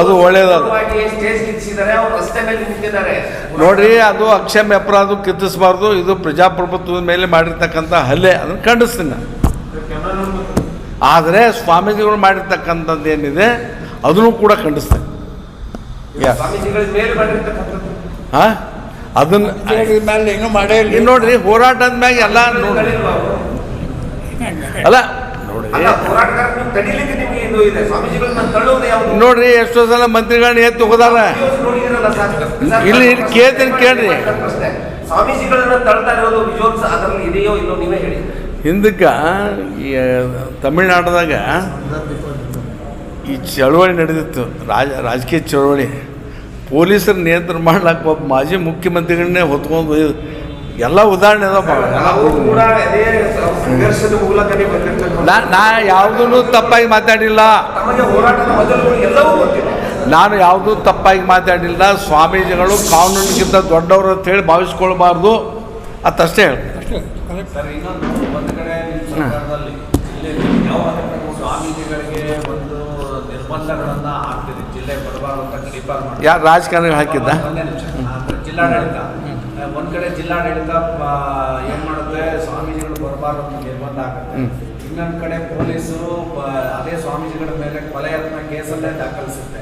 ಅದು ಒಳ್ಳೇದದು. ನೋಡ್ರಿ, ಅದು ಅಕ್ಷಮ್ಯ ಅಪರಾಧ, ಕಿತ್ತಿಸ್ಬಾರ್ದು. ಇದು ಪ್ರಜಾಪ್ರಭುತ್ವದ ಮೇಲೆ ಮಾಡಿರ್ತಕ್ಕಂಥ ಹಲ್ಲೆ, ಅದನ್ನು ಖಂಡಿಸ್ತೀನಿ. ಆದರೆ ಸ್ವಾಮೀಜಿಗಳು ಮಾಡಿರ್ತಕ್ಕಂಥದ್ದು ಏನಿದೆ ಅದನ್ನು ಕೂಡ ಖಂಡಿಸ್ತೇನೆ. ಹಾಂ, ಅದನ್ನು ನೋಡ್ರಿ, ಹೋರಾಟದ ಮ್ಯಾಗ ಎಲ್ಲ ಅಲ್ಲ ನೋಡಿ ಅಲ್ಲ, ಹೋರಾಟಗಾರ ನೀವು ತಡೀಲಿಕ್ಕೆ ನಿಮಗೆ ಇದು ಇದೆ, ಸ್ವಾಮೀಜಿಗಳನ್ನ ತಳ್ಳೋದು ಯಾವುದು? ನೋಡ್ರಿ ಎಷ್ಟೋ ಸಲ ಮಂತ್ರಿಗಳನ್ನ ಎತ್ತು ಹೋದಾರ. ನೋಡಿದಿರಲ್ಲ ಸರ್? ಇಲ್ಲಿ ಕೇಳ್ತೀನಿ ಕೇಳ್ರಿ. ಪ್ರಶ್ನೆ, ಸ್ವಾಮೀಜಿಗಳನ್ನ ತಳ್ತಾ ಇರೋದು ವಿಜುವಲ್ಸ್ ಅದರಲ್ಲಿ ಇದೆಯೋ ಇಲ್ಲೋ ನೀವೇ ಹೇಳಿ. ಹಿಂದಕ್ಕೆ ಈ ತಮಿಳ್ನಾಡದಾಗ ಈ ಚಳವಳಿ ನಡೆದಿತ್ತು, ರಾಜಕೀಯ ಚಳವಳಿ. ಪೊಲೀಸರು ನಿಯಂತ್ರಣ ಮಾಡ್ಲಾಕ ಒಬ್ಬ ಮಾಜಿ ಮುಖ್ಯಮಂತ್ರಿಗಳನ್ನೇ ಹೊತ್ಕೊಂಡು ಎಲ್ಲ ಉದಾಹರಣೆ ಅದಾವ. ನಾ ಯಾವುದೂ ತಪ್ಪಾಗಿ ಮಾತಾಡಿಲ್ಲ, ನಾನು ಯಾವುದೂ ತಪ್ಪಾಗಿ ಮಾತಾಡಿಲ್ಲ. ಸ್ವಾಮೀಜಿಗಳು ಕಾನೂನಿಗಿಂತ ದೊಡ್ಡವರು ಅಂತ ಹೇಳಿ ಭಾವಿಸ್ಕೊಳ್ಬಾರ್ದು, ಅಷ್ಟೇ ಹೇಳಿ. ಸರ್, ಇನ್ನೊಂದು ಒಂದು ಕಡೆ ಸರ್ಕಾರದಲ್ಲಿ ಸ್ವಾಮೀಜಿಗಳಿಗೆ ಒಂದು ನಿರ್ಬಂಧಗಳನ್ನ ಹಾಕ್ತಿದೆ, ಜಿಲ್ಲೆ ಬರಬಾರ್ದು ಅಂತ ಕಡಿಪಾರು ಮಾಡಿ. ಯಾರು ರಾಜಕಾರಣಿಗಳು ಹಾಕಿದ್ದ? ಜಿಲ್ಲಾಡಳಿತ ಒಂದ್ ಕಡೆ ಜಿಲ್ಲಾಡಳಿತ ಏನ್ ಮಾಡುತ್ತೆ, ಸ್ವಾಮೀಜಿಗಳು ಬರಬಾರ್ದು ಅಂತ ನಿರ್ಬಂಧ ಆಗುತ್ತೆ. ಇನ್ನೊಂದ್ ಕಡೆ ಪೊಲೀಸರು ಅದೇ ಸ್ವಾಮೀಜಿಗಳ ಮೇಲೆ ಕೊಲೆ ಯತ್ನ ಕೇಸಲ್ಲೇ ದಾಖಲಿಸುತ್ತೆ.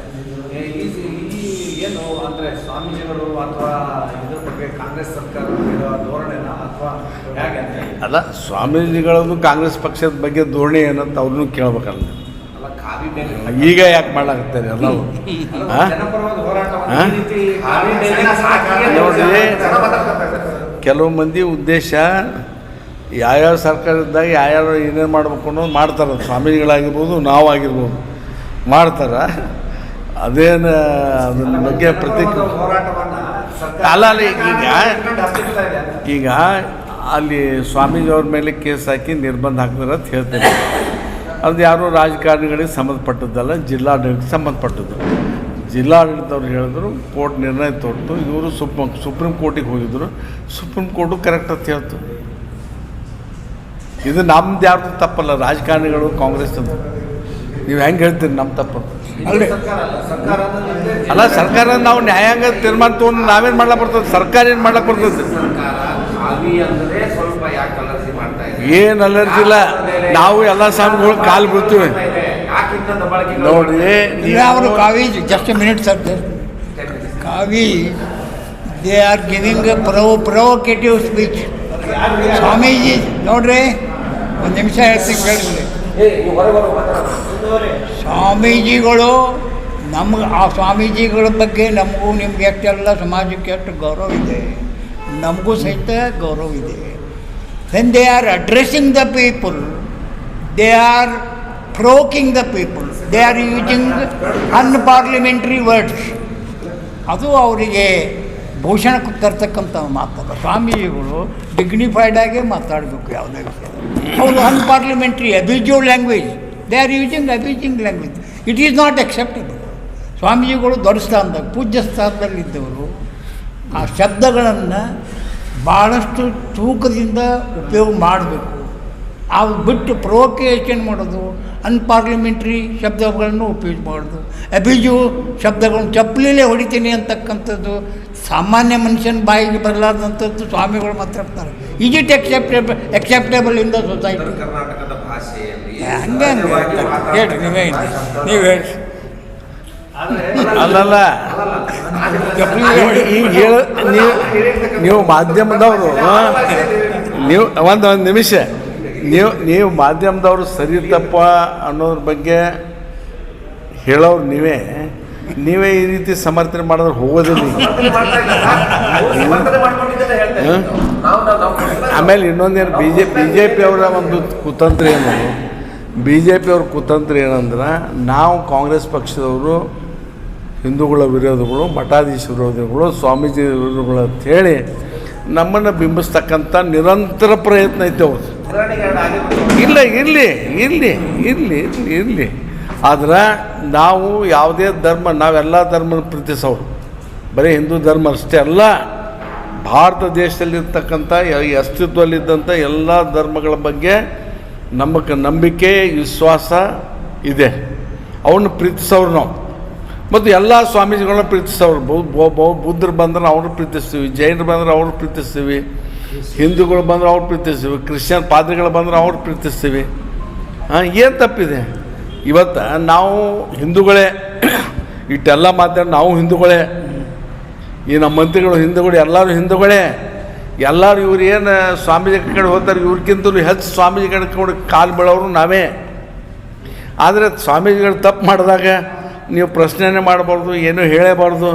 ಏನು ಅಂದ್ರೆ ಸ್ವಾಮೀಜಿಗಳು ಅಥವಾ ಇದ್ರ ಬಗ್ಗೆ ಕಾಂಗ್ರೆಸ್ ಸರ್ಕಾರ ಧೋರಣೆನ ಅಥವಾ ಹೇಗೆ ಅಂತ? ಅಲ್ಲ, ಸ್ವಾಮೀಜಿಗಳದ್ದು ಕಾಂಗ್ರೆಸ್ ಪಕ್ಷದ ಬಗ್ಗೆ ಧೋರಣೆ ಏನಂತ ಅವ್ರನ್ನೂ ಕೇಳ್ಬೇಕಲ್ಲ. ಅಲ್ಲ, ಖಾಲಿ ಮೇಲೆ ಈಗ ಯಾಕೆ ಮಾಡಾಕತ್ತಾರೆ ಎಲ್ಲವೂ? ಜನಪರವಾದ ಹೋರಾಟವನ್ನು ಹಾ? ಈ ರೀತಿ ನೋಡ್ರಿ, ಕೆಲವು ಮಂದಿ ಉದ್ದೇಶ ಯಾವ್ಯಾವ ಸರ್ಕಾರ ಇದ್ದಾಗ ಯಾರ್ಯಾರು ಏನೇನು ಮಾಡ್ಬೇಕು ಅನ್ನೋದು ಮಾಡ್ತಾರೆ. ಸ್ವಾಮೀಜಿಗಳಾಗಿರ್ಬೋದು, ನಾವಾಗಿರ್ಬೋದು ಮಾಡ್ತಾರೆ. ಅದೇನು ಅದ್ರ ಬಗ್ಗೆ ಅಲ್ಲ ಈಗ ಅಲ್ಲಿ ಸ್ವಾಮೀಜಿಯವ್ರ ಮೇಲೆ ಕೇಸ್ ಹಾಕಿ ನಿರ್ಬಂಧ ಹಾಕಿದ್ರೆ ಅಂತ ಹೇಳ್ತೇನೆ. ಅದು ಯಾರು ರಾಜಕಾರಣಿಗಳಿಗೆ ಸಂಬಂಧಪಟ್ಟದ್ದಲ್ಲ, ಜಿಲ್ಲಾಡಳಿತಕ್ಕೆ ಸಂಬಂಧಪಟ್ಟದ್ದು. ಜಿಲ್ಲಾಡಳಿತವ್ರು ಹೇಳಿದ್ರು, ಕೋರ್ಟ್ ನಿರ್ಣಯ ತೊಟ್ಟು ಇವರು ಸುಪ್ರೀಂ ಕೋರ್ಟಿಗೆ ಹೋಗಿದ್ರು. ಸುಪ್ರೀಂ ಕೋರ್ಟು ಕರೆಕ್ಟ್ ಅಂತ ಹೇಳ್ತು. ಇದು ನಮ್ದು ಯಾರ್ದು ತಪ್ಪಲ್ಲ, ರಾಜಕಾರಣಿಗಳು ಕಾಂಗ್ರೆಸ್ ಅಂತ. ನೀವು ಹೆಂಗೆ ಹೇಳ್ತೀರಿ ನಮ್ಮ ತಪ್ಪು? ಅಲ್ಲ, ಸರ್ಕಾರ ನಾವು ನ್ಯಾಯಾಂಗ ತೀರ್ಮಾನ ತೊಗೊಂಡು ನಾವೇನು ಮಾಡ್ಲಕ್ಕೆ ಬರ್ತದೆ? ಸರ್ಕಾರ ಏನು ಮಾಡ್ಲಕ್ಕೆ ಬರ್ತದೆ? ಏನು ಅಲರ್ಜಿ ಇಲ್ಲ. ನಾವು ಎಲ್ಲ ಸ್ವಾಮಿಗಳು ಕಾಲು ಬಿಡ್ತೀವಿ ನೋಡ್ರಿ. ಅವರು ಕಾವಿ ಜಸ್ಟ್ ಎ ಮಿನಿಟ್ ಸರ್, ಕಾವಿ they are giving provocative speech. Swamiji ನೋಡ್ರಿ, ಒಂದು ನಿಮಿಷ ಹೇಳ್ತೀನಿ ಕೇಳಿದ್ರಿ. ಸ್ವಾಮೀಜಿಗಳು ನಮ್ಗೆ ಆ ಸ್ವಾಮೀಜಿಗಳ ಬಗ್ಗೆ ನಮಗೂ ನಿಮ್ಗೆ ಎಷ್ಟೆಲ್ಲ ಸಮಾಜಕ್ಕೆ ಎಷ್ಟು ಗೌರವ ಇದೆ, ನಮಗೂ ಸಹಿತ ಗೌರವ ಇದೆ. When they are addressing the people, they are provoking the people, they are using unparliamentary words. ಅದು ಅವರಿಗೆ ಭೂಷಣ ತರ್ತಕ್ಕಂಥ ಮಾತಲ್ಲ. ಸ್ವಾಮೀಜಿಗಳು ಡಿಗ್ನಿಫೈಡ್ ಆಗೇ ಮಾತಾಡಬೇಕು ಯಾವುದೇ ವಿಷಯ. ಅವರು unparliamentary abusive language, they are using abusing language. It is not acceptable. ಸ್ವಾಮೀಜಿಗಳು ದೊಡ್ಡ ಸ್ಥಾನದಾಗ ಪೂಜ್ಯ ಸ್ಥಾನದಲ್ಲಿದ್ದವರು ಆ ಶಬ್ದಗಳನ್ನು ಭಾಳಷ್ಟು ತೂಕದಿಂದ ಉಪಯೋಗ ಮಾಡಬೇಕು. ಅವು ಬಿಟ್ಟು ಪ್ರೊವೊಕೇಷನ್ ಮಾಡೋದು, ಅನ್ಪಾರ್ಲಿಮೆಂಟ್ರಿ ಶಬ್ದಗಳನ್ನು ಉಪಯೋಗ ಮಾಡೋದು, ಅಬ್ಯೂಸಿವ್ ಶಬ್ದಗಳನ್ನು ಚಪ್ಪಲಿಲೇ ಹೊಡಿತೀನಿ ಅಂತಕ್ಕಂಥದ್ದು ಸಾಮಾನ್ಯ ಮನುಷ್ಯನ ಬಾಯಿಗೆ ಬರಲಾರ್ದಂಥದ್ದು ಸ್ವಾಮಿಗಳು ಮಾತಾಡ್ತಾರೆ. Is it acceptable in the society? ಕರ್ನಾಟಕದ ಭಾಷೆಯಲ್ಲಿ ಹಂಗೆ ಹೇಳಿ, ನೀವು ಹೇಳಿ. ಅಲ್ಲಲ್ಲ, ಈಗ ಹೇಳ ನೀವು ಮಾಧ್ಯಮದವರು, ನೀವು ಒಂದು ನಿಮಿಷ, ನೀವು ಮಾಧ್ಯಮದವರು ಸರಿ ತಪ್ಪ ಅನ್ನೋದ್ರ ಬಗ್ಗೆ ಹೇಳೋರು ನೀವೇ ಈ ರೀತಿ ಸಮರ್ಥನೆ ಮಾಡಿದ್ರೆ ಹೋಗೋದಿಲ್ಲ. ಆಮೇಲೆ ಇನ್ನೊಂದೇನು, ಬಿ ಜೆ ಪಿಯವರ ಒಂದು ಕುತಂತ್ರ ಏನದು, ಬಿ ಜೆ ಪಿಯವ್ರ ಕುತಂತ್ರ ಏನಂದ್ರೆ, ನಾವು ಕಾಂಗ್ರೆಸ್ ಪಕ್ಷದವರು ಹಿಂದೂಗಳ ವಿರೋಧಿಗಳು, ಮಠಾಧೀಶ ವಿರೋಧಿಗಳು, ಸ್ವಾಮೀಜಿ ವಿರೋಧಿಗಳು ಅಂಥೇಳಿ ನಮ್ಮನ್ನು ಬಿಂಬಿಸ್ತಕ್ಕಂಥ ನಿರಂತರ ಪ್ರಯತ್ನ ಐತೆ ಅವ್ರು. ಇಲ್ಲ, ಇರಲಿ. ಆದ್ರೆ ನಾವು ಯಾವುದೇ ಧರ್ಮ, ನಾವೆಲ್ಲ ಧರ್ಮನ ಪ್ರೀತಿಸೋರು, ಬರೀ ಹಿಂದೂ ಧರ್ಮ ಅಷ್ಟೇ ಅಲ್ಲ, ಭಾರತ ದೇಶದಲ್ಲಿರ್ತಕ್ಕಂಥ ಅಸ್ತಿತ್ವದಲ್ಲಿದ್ದಂಥ ಎಲ್ಲ ಧರ್ಮಗಳ ಬಗ್ಗೆ ನಮಗೆ ನಂಬಿಕೆ ವಿಶ್ವಾಸ ಇದೆ. ಅವನ್ನ ಪ್ರೀತಿಸೋರು ನಾವು. ಮತ್ತು ಎಲ್ಲ ಸ್ವಾಮೀಜಿಗಳನ್ನ ಪ್ರೀತಿಸೋರು. ಬುದ್ಧರು ಬಂದ್ರೆ ಅವ್ರನ್ನ ಪ್ರೀತಿಸ್ತೀವಿ, ಜೈನರು ಬಂದ್ರೆ ಅವ್ರನ್ನ ಪ್ರೀತಿಸ್ತೀವಿ, ಹಿಂದೂಗಳು ಬಂದ್ರೆ ಅವ್ರು ಪ್ರೀತಿಸ್ತೀವಿ, ಕ್ರಿಶ್ಚಿಯನ್ ಪಾದ್ರಿಗಳು ಬಂದ್ರೆ ಅವ್ರು ಪ್ರೀತಿಸ್ತೀವಿ. ಏನು ತಪ್ಪಿದೆ? ಇವತ್ತು ನಾವು ಹಿಂದೂಗಳೇ, ಇಟ್ಟೆಲ್ಲ ಮಾತಾಡಿ ನಾವು ಹಿಂದೂಗಳೇ, ಈ ನಮ್ಮ ಮಂತ್ರಿಗಳು ಹಿಂದೂಗಳು, ಎಲ್ಲರೂ ಹಿಂದೂಗಳೇ. ಎಲ್ಲರೂ ಇವ್ರು ಏನು ಸ್ವಾಮೀಜಿ ಕಡೆ ಹೋಗ್ತಾರೆ ಇವ್ರಿಗಿಂತಲೂ ಹೆಚ್ಚು ಸ್ವಾಮೀಜಿ ಕಡೆ ಕಾಲು ಬೀಳೋರು ನಾವೇ. ಆದರೆ ಸ್ವಾಮೀಜಿಗಳು ತಪ್ಪು ಮಾಡಿದಾಗ ನೀವು ಪ್ರಶ್ನೆನೇ ಮಾಡಬಾರ್ದು, ಏನೂ ಹೇಳೇಬಾರ್ದು,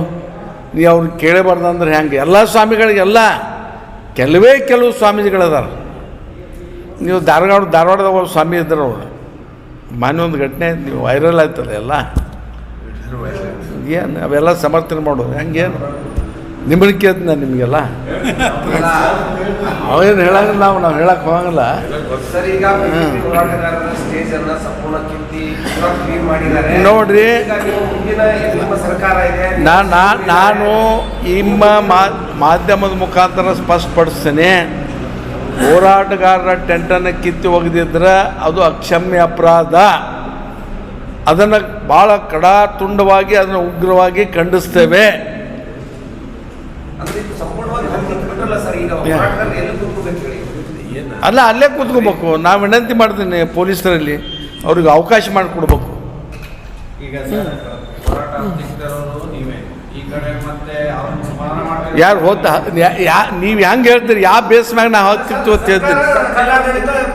ನೀವು ಅವ್ರಿಗೆ ಕೇಳಬಾರ್ದು ಅಂದ್ರೆ ಹೆಂಗೆ? ಎಲ್ಲ ಸ್ವಾಮಿಗಳಿಗೆಲ್ಲ ಕೆಲವು ಸ್ವಾಮೀಜಿಗಳದಾರ. ನೀವು ಧಾರವಾಡದಾಗ ಒಬ್ಬ ಸ್ವಾಮಿ ಇದ್ದರು, ಅವರು ಮೊನ್ನೆ ಒಂದು ಘಟನೆ ನೀವು ವೈರಲ್ ಆಯ್ತಲ್ಲ ಎಲ್ಲ, ಏನು ಅವೆಲ್ಲ ಸಮರ್ಥನೆ ಮಾಡೋದು ಹೆಂಗೇನು ನಿಮ್ಮನ್ನ ಕೇಳ್ತೀನಿ ನಾನು ನಿಮಗೆಲ್ಲ. ಅವೇನು ಹೇಳಂಗಿಲ್ಲ, ನಾವು ಹೇಳಕ್ಕೆ ಹೋಗಂಗಿಲ್ಲ. ಸರ್, ಈಗ ಹೋರಾಟಗಾರರ ಸ್ಟೇಜ್ ಅನ್ನ ಸಂಪೂರ್ಣ ಕಿತ್ತಿ ಕ್ಲೀನ್ ಮಾಡಿದ್ದಾರೆ ನೋಡ್ರಿ. ಈಗ ನೀವು ಮುಂದಿನ ನಿಮ್ಮ ಸರ್ಕಾರ ಇದೆ, ನಾನು ನಿಮ್ಮ ಮಾಧ್ಯಮದ ಮುಖಾಂತರ ಸ್ಪಷ್ಟಪಡಿಸ್ತೇನೆ. ಹೋರಾಟಗಾರರ ಟೆಂಟನ್ನು ಕಿತ್ತಿ ಒಗೆದಿದ್ರೆ ಅದು ಅಕ್ಷಮ್ಯ ಅಪರಾಧ. ಅದನ್ನು ಭಾಳ ಕಡಾತುಂಡವಾಗಿ ಅದನ್ನು ಉಗ್ರವಾಗಿ ಖಂಡಿಸ್ತೇವೆ. ಅಂದ್ರೆ ಇದು ಸಂಪೂರ್ಣವಾಗಿ ಹಂಗಿಲ್ಲ ಸರ್. ಈಗ ಹೋರಾಟಗಾರರು ಎಲ್ಲಿ ಕೂತ್ಕೋಬೇಕು ಹೇಳಿ? ಅಲ್ಲ, ಅಲ್ಲೇ ಕೂತ್ಕೋಬೇಕು. ನಾವು ವಿನಂತಿ ಮಾಡ್ತೀನಿ ಪೊಲೀಸರಲ್ಲಿ ಅವ್ರಿಗೆ ಅವಕಾಶ ಮಾಡಿಕೊಡ್ಬೇಕು. ಈಗ ಸರ್ ಹೋರಾಟ ಅಧ್ಯಕ್ಷರು ನೀವೇ, ಈ ಕಡೆ ಮತ್ತೆ ಅವ್ರನ್ನ ಸಮಾಧಾನ ಮಾಡ್ತಾರೆ. ಯಾರು ಹೋದ ನೀವು ಹೆಂಗೆ ಹೇಳ್ತೀರಿ? ಯಾವ ಬೇಸ್ ಮ್ಯಾಗ ನಾವು ಹತ್ತಿತ್ತು ಅಂತ ಹೇಳ್ತೀರಿ?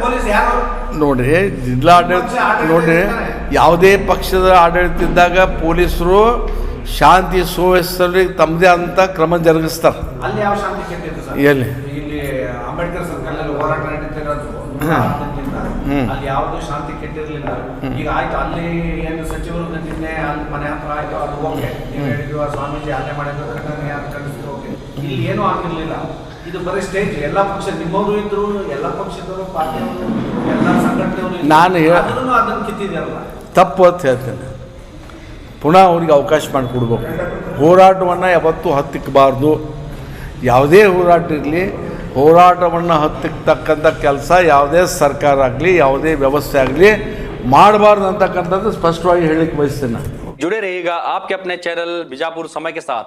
ಪೊಲೀಸ್ ಯಾರು ನೋಡ್ರಿ, ಜಿಲ್ಲಾಡಳಿತ ನೋಡ್ರಿ, ಯಾವುದೇ ಪಕ್ಷದ ಆಡಳಿತ ಇದ್ದಾಗ ಪೊಲೀಸರು ಶಾಂತಿ ಸುವ್ಯವಸ್ಥೆಗೆ ತಮ್ಮದೇ ಅಂತ ಕ್ರಮ ಜರುಗಿಸ್ತಾರೆ. ಅಲ್ಲಿ ಯಾವ ಶಾಂತಿ ಕೆಟ್ಟಿತ್ತು ಸರ್? ಎಲ್ಲಿ? ಇಲ್ಲಿ ಅಂಬೇಡ್ಕರ್ ಸರ್ಕಲ್ನಲ್ಲಿ ಹೋರಾಟ ನಡೀತಿರೋದು ಅಲ್ಲಿ ಯಾವುದು ಶಾಂತಿ ಕೆಟ್ಟಿರಲಿಲ್ಲ. ಈಗ ಆಯ್ತು, ಅಲ್ಲಿ ಏನು ಸಚಿವರು ನಿನ್ನೆ ಅಲ್ಲಿ ಮನೆ ಹತ್ರ ಆಯ್ತು, ಅದು ಓಕೆ. ನೀವು ಹೇಳಿದ್ವಿ ಸ್ವಾಮೀಜಿ ಅಲ್ಲೇ ಮಾಡಿದ್ರು ಘಟನೆ ಯಾರು ಕಳಿಸಿದ್ರು, ಓಕೆ. ಇಲ್ಲಿ ಏನೂ ಆಗಿರ್ಲಿಲ್ಲ. ಇದು ಬರೀ ಸ್ಟೇಜ್. ಎಲ್ಲ ಪಕ್ಷ ನಿಮ್ಮವರು ಇದ್ರು, ಎಲ್ಲ ಪಕ್ಷದವರು, ಪಾರ್ಟಿಯವರು, ಎಲ್ಲ ಸಂಘಟನೆಯವರು ಅದನ್ನು ಕಿತ್ತಿದ್ಯಾರಲ್ಲ, ತಪ್ಪು ಅಂತ ಹೇಳ್ತೇನೆ. ಪುನಃ ಅವ್ರಿಗೆ ಅವಕಾಶ ಮಾಡಿಕೊಡ್ಬೇಕು. ಹೋರಾಟವನ್ನು ಯಾವತ್ತೂ ಹತ್ತಿಕ್ಕಬಾರ್ದು. ಯಾವುದೇ ಹೋರಾಟ ಇರಲಿ, ಹೋರಾಟವನ್ನು ಹತ್ತಿಕ್ಕತಕ್ಕಂಥ ಕೆಲಸ ಯಾವುದೇ ಸರ್ಕಾರ ಆಗಲಿ, ಯಾವುದೇ ವ್ಯವಸ್ಥೆ ಆಗಲಿ ಮಾಡಬಾರ್ದು ಅಂತಕ್ಕಂಥದ್ದು ಸ್ಪಷ್ಟವಾಗಿ ಹೇಳಲಿಕ್ಕೆ ಬಯಸ್ತೇನೆ ನಾನು. जुड़े रहिएगा आपके अपने चैनल बीजापुर समय के साथ।